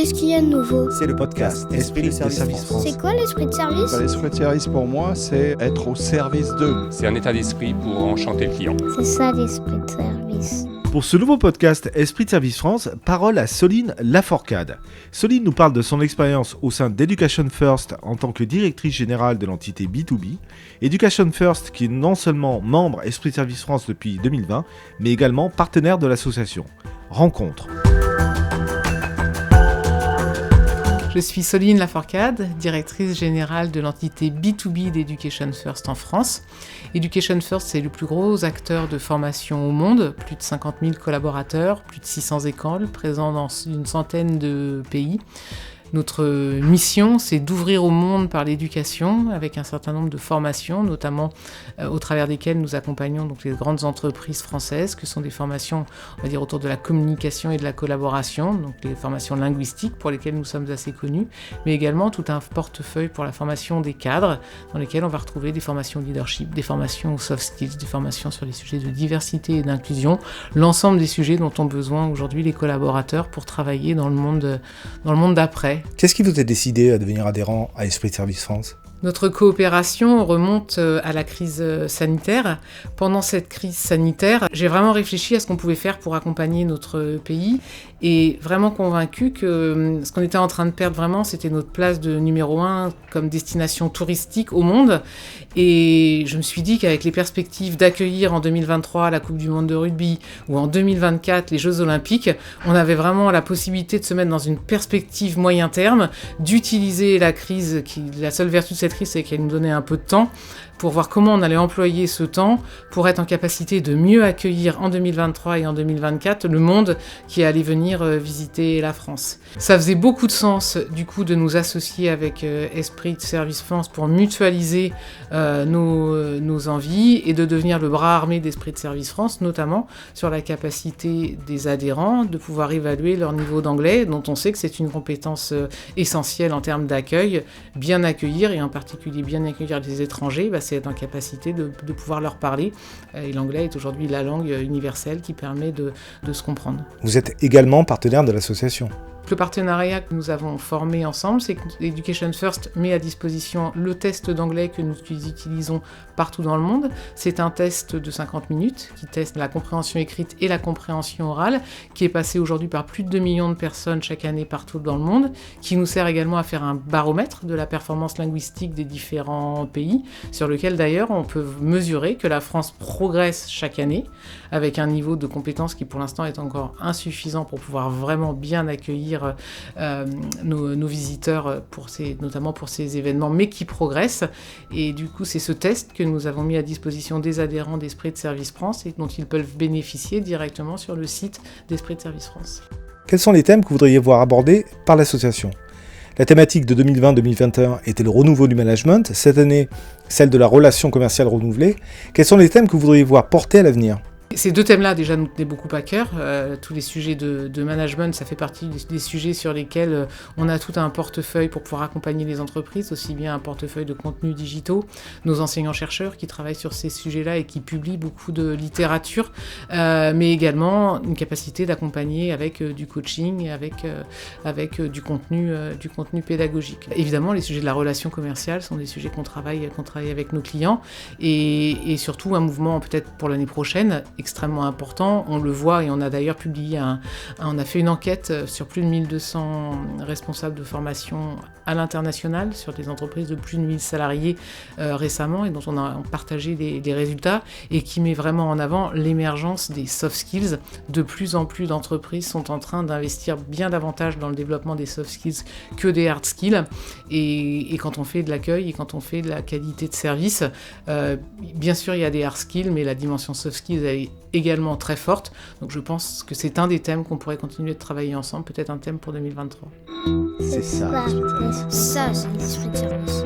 Qu'est-ce qu'il y a de nouveau? C'est le podcast Esprit de Service France. C'est quoi l'esprit de service? L'esprit de service pour moi, c'est être au service d'eux. C'est un état d'esprit pour enchanter le client. C'est ça l'esprit de service. Pour ce nouveau podcast Esprit de Service France, parole à Soline Laforcade. Soline nous parle de son expérience au sein d'Education First en tant que directrice générale de l'entité B2B. Education First qui est non seulement membre Esprit de Service France depuis 2020, mais également partenaire de l'association. Rencontre. Je suis Soline Laforcade, directrice générale de l'entité B2B d'Education First en France. Education First, c'est le plus gros acteur de formation au monde, plus de 50 000 collaborateurs, plus de 600 écoles, présents dans une centaine de pays. Notre mission, c'est d'ouvrir au monde par l'éducation avec un certain nombre de formations, notamment au travers desquelles nous accompagnons donc les grandes entreprises françaises, que sont des formations, on va dire, autour de la communication et de la collaboration, donc les formations linguistiques pour lesquelles nous sommes assez connus, mais également tout un portefeuille pour la formation des cadres, dans lesquels on va retrouver des formations leadership, des formations soft skills, des formations sur les sujets de diversité et d'inclusion, l'ensemble des sujets dont ont besoin aujourd'hui les collaborateurs pour travailler dans le monde d'après. Qu'est-ce qui vous a décidé à devenir adhérent à Esprit de Service France ? Notre coopération remonte à la crise sanitaire. Pendant cette crise sanitaire, j'ai vraiment réfléchi à ce qu'on pouvait faire pour accompagner notre pays et vraiment convaincu que ce qu'on était en train de perdre vraiment, c'était notre place de numéro 1 comme destination touristique au monde. Et je me suis dit qu'avec les perspectives d'accueillir en 2023 la Coupe du Monde de rugby ou en 2024 les Jeux Olympiques, on avait vraiment la possibilité de se mettre dans une perspective moyen terme, d'utiliser la crise, la seule vertu de cette crise, c'est qu'elle nous donnait un peu de temps pour voir comment on allait employer ce temps pour être en capacité de mieux accueillir en 2023 et en 2024 le monde qui allait venir visiter la France. Ça faisait beaucoup de sens du coup de nous associer avec Esprit de Service France pour mutualiser nos envies et de devenir le bras armé d'Esprit de Service France, notamment sur la capacité des adhérents de pouvoir évaluer leur niveau d'anglais, dont on sait que c'est une compétence essentielle en termes d'accueil. Bien accueillir, et en particulier bien accueillir les étrangers, c'est être en capacité de pouvoir leur parler. Et l'anglais est aujourd'hui la langue universelle qui permet de se comprendre. Vous êtes également partenaire de l'association. Le partenariat que nous avons formé ensemble, c'est que Education First met à disposition le test d'anglais que nous utilisons partout dans le monde. C'est un test de 50 minutes qui teste la compréhension écrite et la compréhension orale, qui est passé aujourd'hui par plus de 2 millions de personnes chaque année partout dans le monde, qui nous sert également à faire un baromètre de la performance linguistique des différents pays, sur lequel d'ailleurs on peut mesurer que la France progresse chaque année, avec un niveau de compétence qui pour l'instant est encore insuffisant pour pouvoir vraiment bien accueillir nos visiteurs notamment pour ces événements, mais qui progressent. Et du coup, c'est ce test que nous avons mis à disposition des adhérents d'Esprit de Service France et dont ils peuvent bénéficier directement sur le site d'Esprit de Service France. Quels sont les thèmes que vous voudriez voir abordés par l'association ? La thématique de 2020-2021 était le renouveau du management. Cette année, celle de la relation commerciale renouvelée. Quels sont les thèmes que vous voudriez voir portés à l'avenir ? Ces deux thèmes-là, déjà, nous tenaient beaucoup à cœur. Tous les sujets de management, ça fait partie des sujets sur lesquels on a tout un portefeuille pour pouvoir accompagner les entreprises, aussi bien un portefeuille de contenus digitaux, nos enseignants-chercheurs qui travaillent sur ces sujets-là et qui publient beaucoup de littérature, mais également une capacité d'accompagner avec du coaching, avec du contenu pédagogique. Évidemment, les sujets de la relation commerciale sont des sujets qu'on travaille avec nos clients et surtout un mouvement peut-être pour l'année prochaine extrêmement important, on le voit et on a d'ailleurs publié on a fait une enquête sur plus de 1200 responsables de formation à l'international sur des entreprises de plus de 1000 salariés récemment et dont on a partagé des résultats et qui met vraiment en avant l'émergence des soft skills. De plus en plus d'entreprises sont en train d'investir bien davantage dans le développement des soft skills que des hard skills et quand on fait de l'accueil et quand on fait de la qualité de service, bien sûr il y a des hard skills mais la dimension soft skills elle est également très forte. Donc je pense que c'est un des thèmes qu'on pourrait continuer de travailler ensemble, peut-être un thème pour 2023. C'est ça, c'est l'esprit de service.